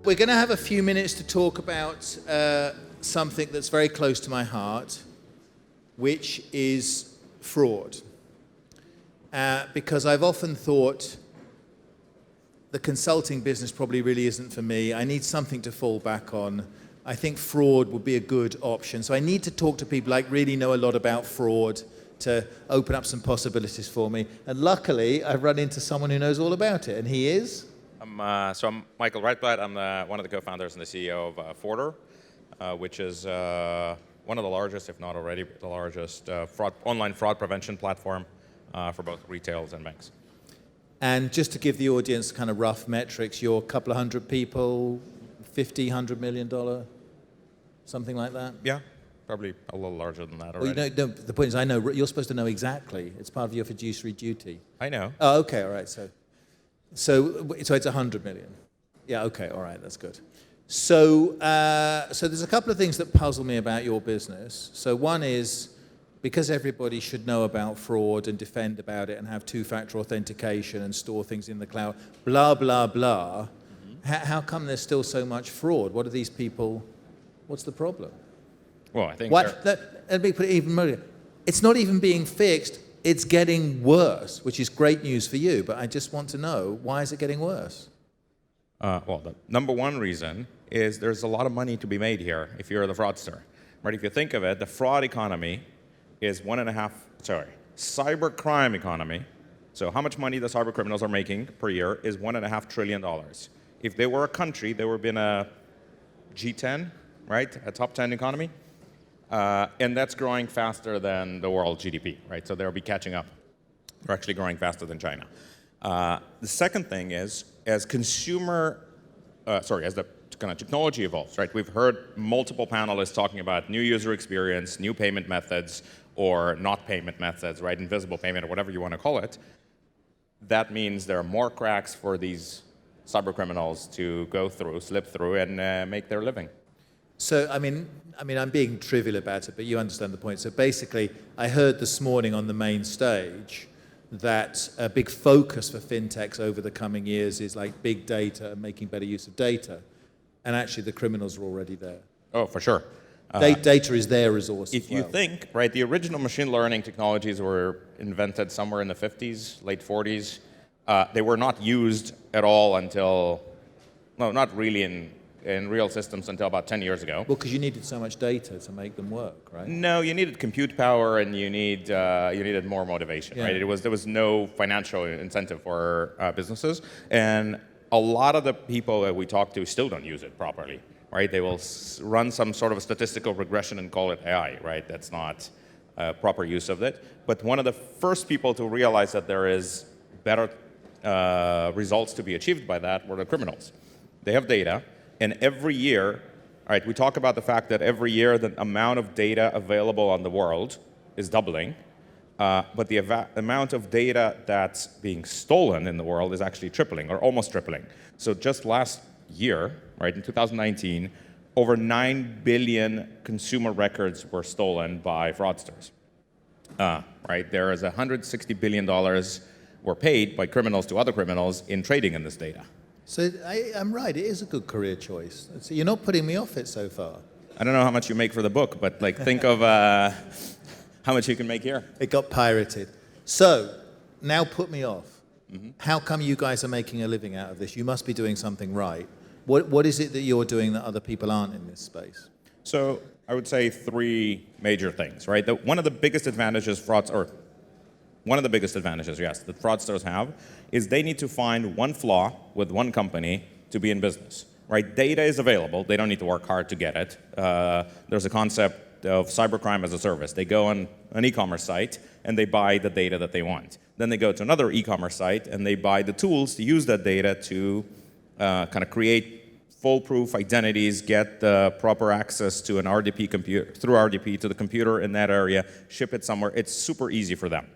We're going to have a few minutes to talk about something that's very close to my heart, which is fraud. Because I've often thought the consulting business probably really isn't for me. I need something to fall back on. I think fraud would be a good option. So I need to talk to people like really know a lot about fraud to open up some possibilities for me. And luckily, I've run into someone who knows all about it, and he is? I'm Michael Reitblat. I'm one of the co-founders and the CEO of Forder, which is one of the largest, if not already the largest, online fraud prevention platform for both retails and banks. And just to give the audience kind of rough metrics, you're a couple of hundred people, $50, $100 million, something like that? Yeah, probably a little larger than that Well, already. no, the point is, I know you're supposed to know exactly. It's part of your fiduciary duty. I know. Oh, okay, all right. So it's 100 million. Yeah, okay, all right, that's good. So there's a couple of things that puzzle me about your business. So one is, because everybody should know about fraud and defend about it and have two-factor authentication and store things in the cloud, blah, blah, blah, how come there's still so much fraud? What are these people, what's the problem? Well, I think Let me put it even more. It's not even being fixed, it's getting worse, which is great news for you, but I just want to know, why is it getting worse? well, the number one reason is there's a lot of money to be made here if you're the fraudster. Right? If you think of it, the fraud economy is cybercrime economy. So how much money the cyber criminals are making per year is $1.5 trillion. If they were a country, they would have been a G10, right? A top 10 economy. And that's growing faster than the world GDP, right? So they'll be catching up. They're actually growing faster than China. The second thing is, as the kind of technology evolves, right? We've heard multiple panelists talking about new user experience, new payment methods, or not payment methods, right? Invisible payment, or whatever you want to call it. That means there are more cracks for these cyber criminals to go through, slip through, and make their living. So, I mean, I'm being trivial about it, but you understand the point. So basically, I heard this morning on the main stage that a big focus for fintechs over the coming years is like big data and making better use of data. And actually, the criminals are already there. Oh, for sure. Data is their resource. If you think, right, the original machine learning technologies were invented somewhere in the 50s, late 40s. They were not used at all until, no, not really in real systems until about 10 years ago. Well, because you needed so much data to make them work, right? No, you needed compute power and you needed more motivation, right? There was no financial incentive for businesses, and a lot of the people that we talk to still don't use it properly, right? They will run some sort of a statistical regression and call it AI, right? That's not proper use of it. But one of the first people to realize that there is better results to be achieved by that were the criminals. They have data. And every year, all right, we talk about the fact that every year the amount of data available on the world is doubling, but the amount of data that's being stolen in the world is actually tripling, or almost tripling. So just last year, right, in 2019, over 9 billion consumer records were stolen by fraudsters. Right, there is $160 billion were paid by criminals to other criminals in trading in this data. So I'm right, it is a good career choice. So you're not putting me off it so far. I don't know how much you make for the book, but like think of how much you can make here. It got pirated. So now put me off. How come you guys are making a living out of this? You must be doing something right. What is it that you're doing that other people aren't in this space? So I would say three major things, right? One of the biggest advantages that fraudsters have is they need to find one flaw with one company to be in business, right? Data is available. They don't need to work hard to get it. There's a concept of cybercrime as a service. They go on an e-commerce site and they buy the data that they want. Then they go to another e-commerce site and they buy the tools to use that data to kind of create foolproof identities, get the proper access to an RDP computer, through RDP to the computer in that area, ship it somewhere. It's super easy for them.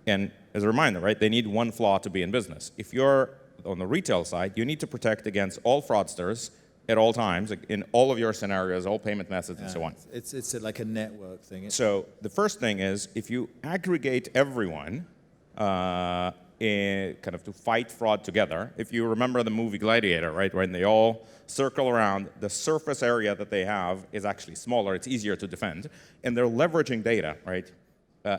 And as a reminder, right, they need one flaw to be in business. If you're on the retail side, you need to protect against all fraudsters at all times, in all of your scenarios, all payment methods, and so on. It's like a network thing. So the first thing is, if you aggregate everyone, kind of to fight fraud together. If you remember the movie Gladiator, right, when they all circle around, the surface area that they have is actually smaller, it's easier to defend, and they're leveraging data, right,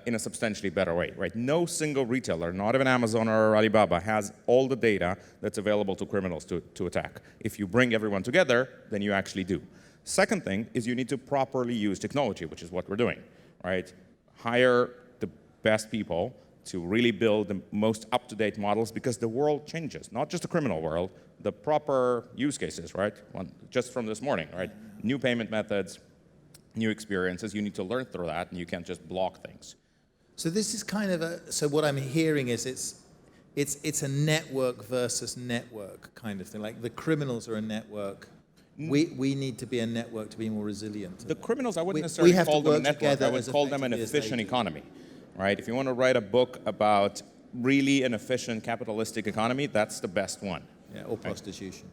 in a substantially better way, right? No single retailer, not even Amazon or Alibaba, has all the data that's available to criminals to attack. If you bring everyone together, then you actually do. Second thing is you need to properly use technology, which is what we're doing, right? Hire the best people to really build the most up-to-date models, because the world changes, not just the criminal world, the proper use cases, right? Just from this morning, right? New payment methods, new experiences, you need to learn through that, and you can't just block things. So this is kind of so what I'm hearing is it's a network versus network kind of thing. Like the criminals are a network. We need to be a network to be more resilient. The criminals, I wouldn't necessarily call them a network, I would call them an efficient economy. Right? If you want to write a book about really an efficient capitalistic economy, that's the best one. Yeah, or prostitution.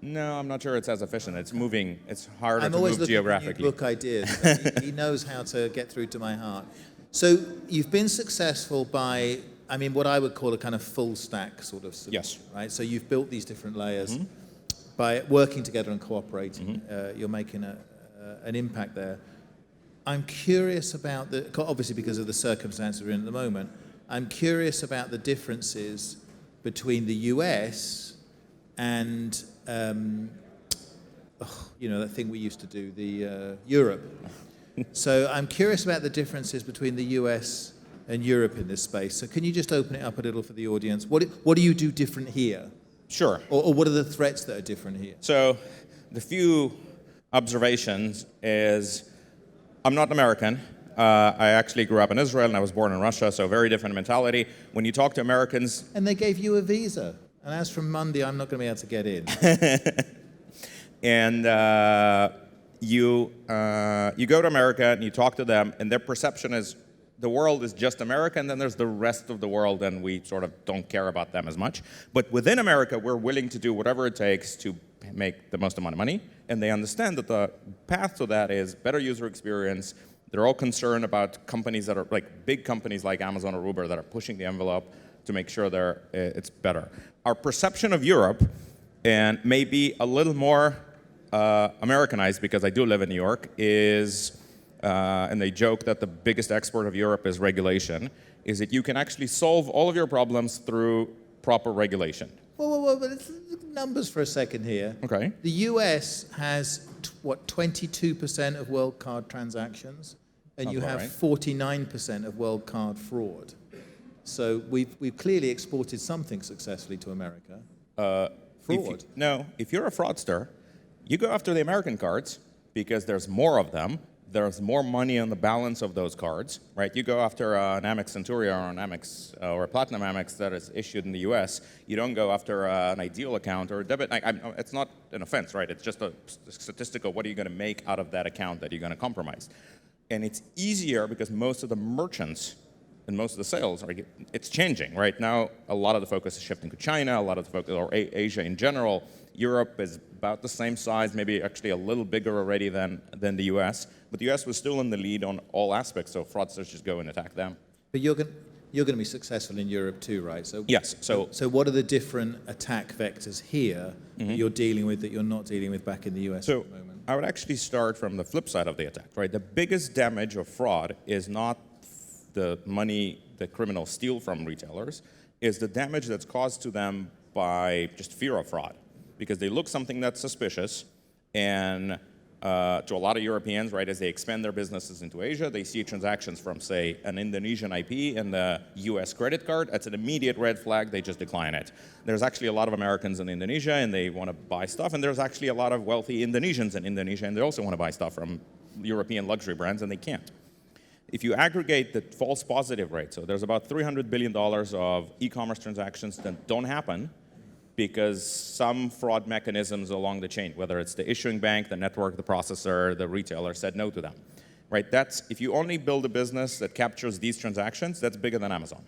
No, I'm not sure it's as efficient. It's moving. It's harder I'm to always move looking geographically. For book ideas. He knows how to get through to my heart. So you've been successful by, I mean, what I would call a kind of full stack sort of solution. Yes. Right. So you've built these different layers by working together and cooperating. You're making an impact there. I'm curious about obviously because of the circumstances we're in at the moment, I'm curious about the differences between the US and, that thing we used to do, the Europe. So I'm curious about the differences between the US and Europe in this space. So can you just open it up a little for the audience? What do you do different here? Sure. Or what are the threats that are different here? So the few observations is, I'm not American. I actually grew up in Israel, and I was born in Russia, so very different mentality. When you talk to Americans... And they gave you a visa. And as from Monday, I'm not going to be able to get in. And you go to America, and you talk to them, and their perception is the world is just America, and then there's the rest of the world, and we sort of don't care about them as much. But within America, we're willing to do whatever it takes to make the most amount of money, and they understand that the path to that is better user experience. They're all concerned about companies that are like big companies like Amazon or Uber that are pushing the envelope to make sure it's better. Our perception of Europe, and maybe a little more Americanized, because I do live in New York, is, and they joke that the biggest export of Europe is regulation, is that you can actually solve all of your problems through proper regulation. Whoa, but let's look at numbers for a second here. Okay. The US has, 22% of world card transactions, and you have 49% of world card fraud. So we've clearly exported something successfully to America. Fraud. If you're a fraudster, you go after the American cards because there's more of them. There's more money on the balance of those cards, right? You go after an Amex Centurion or an Amex or a Platinum Amex that is issued in the U.S. You don't go after an Ideal account or a debit. It's not an offense, right? It's just a statistical. What are you going to make out of that account that you're going to compromise? And it's easier because most of the merchants and most of the sales it's changing right now. A lot of the focus is shifting to China. A lot of the focus, or Asia in general. Europe is about the same size, maybe actually a little bigger already than the U.S. But the U.S. was still in the lead on all aspects, so fraudsters just go and attack them. But you're going to be successful in Europe too, right? So yes. So what are the different attack vectors here that you're dealing with that you're not dealing with back in the U.S. at the moment? I would actually start from the flip side of the attack, right? The biggest damage of fraud is not the money that criminals steal from retailers, is the damage that's caused to them by just fear of fraud. Because they look something that's suspicious, and to a lot of Europeans, right, as they expand their businesses into Asia, they see transactions from, say, an Indonesian IP and the US credit card. That's an immediate red flag. They just decline it. There's actually a lot of Americans in Indonesia, and they want to buy stuff, and there's actually a lot of wealthy Indonesians in Indonesia, and they also want to buy stuff from European luxury brands, and they can't. If you aggregate the false positive rate, so there's about $300 billion of e-commerce transactions that don't happen because some fraud mechanisms along the chain, whether it's the issuing bank, the network, the processor, the retailer, said no to them. Right? If you only build a business that captures these transactions, that's bigger than Amazon.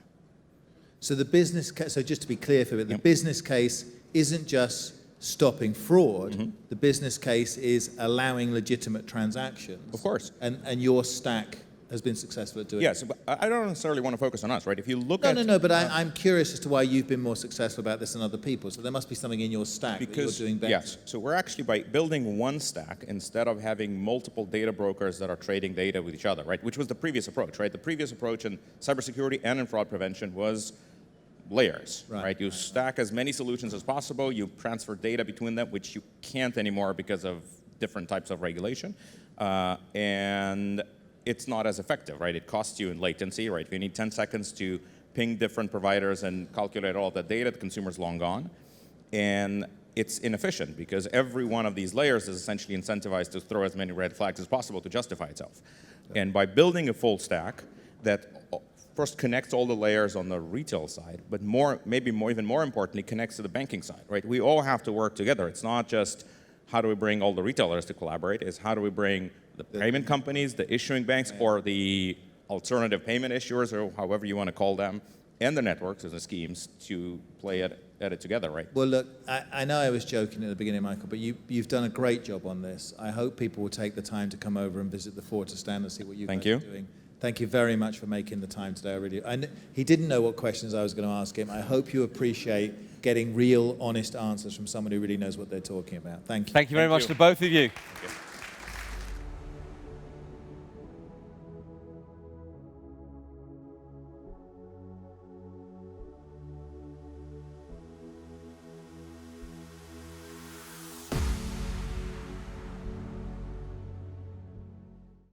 So the business case, so just to be clear for it, the business case isn't just stopping fraud. The business case is allowing legitimate transactions. Of course. And your stack has been successful at doing Yes, it. but I don't necessarily want to focus on us, right? If you look at... No, but I'm curious as to why you've been more successful about this than other people. So there must be something in your stack that you're doing better. Yes, so we're actually, by building one stack, instead of having multiple data brokers that are trading data with each other, right? Which was the previous approach, right? The previous approach in cybersecurity and in fraud prevention was layers, right? You stack as many solutions as possible, you transfer data between them, which you can't anymore because of different types of regulation. And it's not as effective, right? It costs you in latency, right? If you need 10 seconds to ping different providers and calculate all that data, the consumer's long gone. And it's inefficient because every one of these layers is essentially incentivized to throw as many red flags as possible to justify itself. And by building a full stack that first connects all the layers on the retail side, but even more importantly, connects to the banking side, right? We all have to work together. It's not just how do we bring all the retailers to collaborate, it's how do we bring the payment companies, the issuing banks, or the alternative payment issuers, or however you want to call them, and the networks and the schemes to play at it together, right? Well, look, I know I was joking at the beginning, Michael, but you've done a great job on this. I hope people will take the time to come over and visit the Forta stand and see what you guys are doing. Thank you very much for making the time today. He didn't know what questions I was going to ask him. I hope you appreciate getting real, honest answers from someone who really knows what they're talking about. Thank you. Thank you very much to both of you.